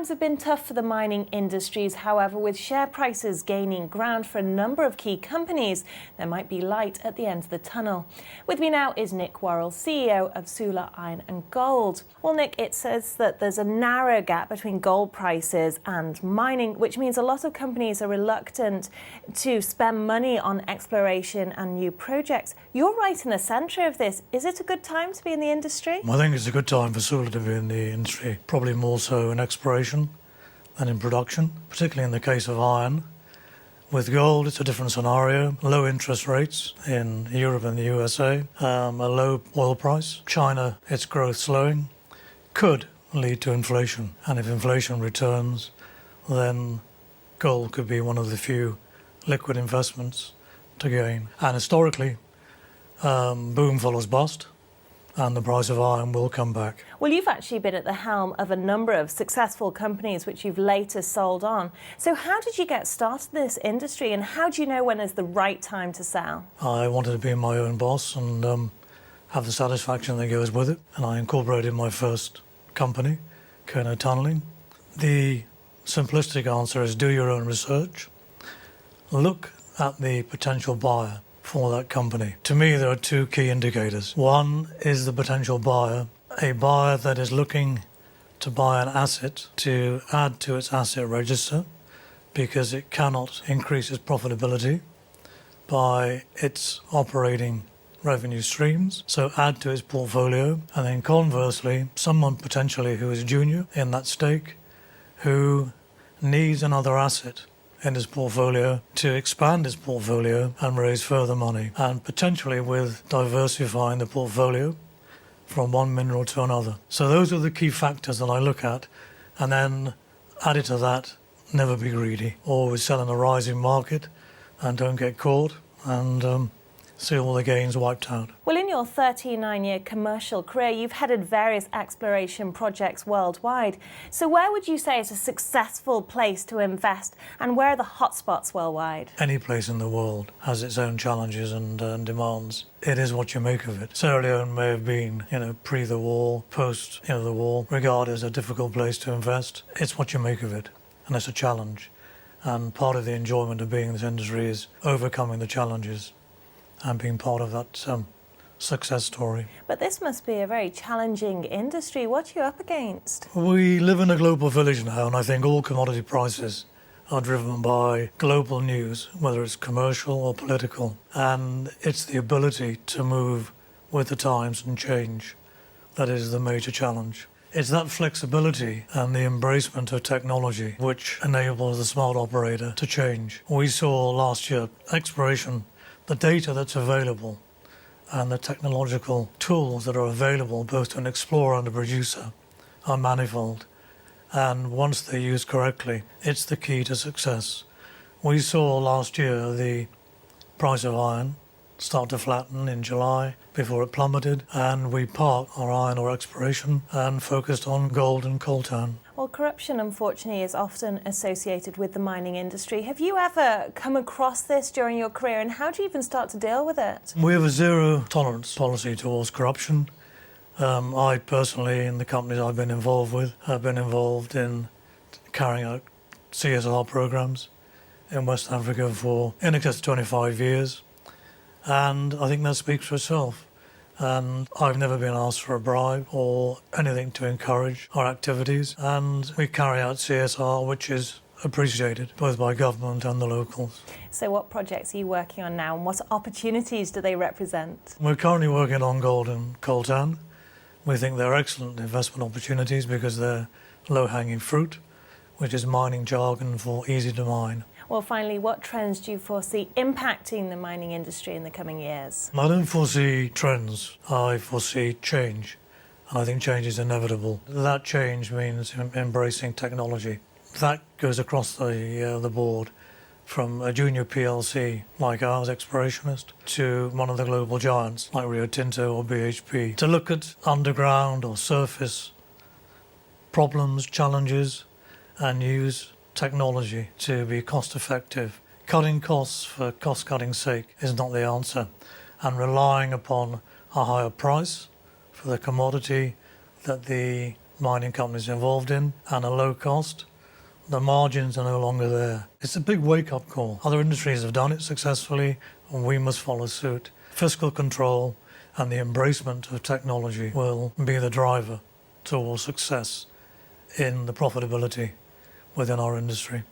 times have been tough for the mining industries. However, with share prices gaining ground for a number of key companies, there might be light at the end of the tunnel. With me now is Nick Warrell, CEO of Sula Iron and Gold. Well, Nick, it says that there's a narrow gap between gold prices and mining, which means a lot of companies are reluctant to spend money on exploration and new projects. You're right in the centre of this. Is it a good time to be in the industry? I think it's a good time for Sula to be in the industry, probably more so in exploration than in production, particularly in the case of iron. With gold, it's a different scenario. Low interest rates in Europe and the USA, a low oil price. China, its growth slowing, could lead to inflation. And if inflation returns, then gold could be one of the few liquid investments to gain. And historically, boom follows bust, and the price of iron will come back. Well, you've actually been at the helm of a number of successful companies which you've later sold on. So how did you get started in this industry, and how do you know when is the right time to sell? I wanted to be my own boss and have the satisfaction that goes with it. And I incorporated my first company, Kerno Tunneling. The simplistic answer is do your own research. Look at the potential buyer for that company. To me, there are two key indicators. One is the potential buyer, a buyer that is looking to buy an asset to add to its asset register because it cannot increase its profitability by its operating revenue streams, so add to its portfolio. And then conversely, someone potentially who is junior in that stake who needs another asset in his portfolio to expand his portfolio and raise further money, and potentially with diversifying the portfolio from one mineral to another. So those are the key factors that I look at, and then added to that, never be greedy. Always sell in a rising market and don't get caught and see all the gains wiped out. Well, in your 39-year commercial career, you've headed various exploration projects worldwide. So where would you say is a successful place to invest, and where are the hotspots worldwide? Any place in the world has its own challenges and demands. It is what you make of it. Sierra Leone may have been, pre the war, post the war, regarded as a difficult place to invest. It's what you make of it, and it's a challenge. And part of the enjoyment of being in this industry is overcoming the challenges and being part of that success story. But this must be a very challenging industry. What are you up against? We live in a global village now, and I think all commodity prices are driven by global news, whether it's commercial or political. And it's the ability to move with the times and change that is the major challenge. It's that flexibility and the embracement of technology which enables the smart operator to change. We saw last year exploration. The data that's available and the technological tools that are available both to an explorer and a producer are manifold. And once they're used correctly, it's the key to success. We saw last year the price of iron start to flatten in July before it plummeted, and we parked our iron ore exploration and focused on gold and coltan. Well, corruption, unfortunately, is often associated with the mining industry. Have you ever come across this during your career, and how do you even start to deal with it? We have a zero tolerance policy towards corruption. I personally, in the companies I've been involved with, have been involved in carrying out CSR programs in West Africa for in excess of 25 years. And I think that speaks for itself. And I've never been asked for a bribe or anything to encourage our activities. And we carry out CSR, which is appreciated both by government and the locals. So what projects are you working on now, and what opportunities do they represent? We're currently working on gold and coltan. We think they're excellent investment opportunities because they're low-hanging fruit, which is mining jargon for easy to mine. Well, finally, what trends do you foresee impacting the mining industry in the coming years? I don't foresee trends. I foresee change. And I think change is inevitable. That change means embracing technology. That goes across the board, from a junior PLC like ours, explorationist, to one of the global giants like Rio Tinto or BHP, to look at underground or surface problems, challenges, and use technology to be cost effective. Cutting costs for cost cutting's sake is not the answer, and relying upon a higher price for the commodity that the mining companies involved in and are low cost, the margins are no longer there. It's a big wake-up call. Other industries have done it successfully, and we must follow suit. Fiscal control and the embracement of technology will be the driver towards success in the profitability within our industry.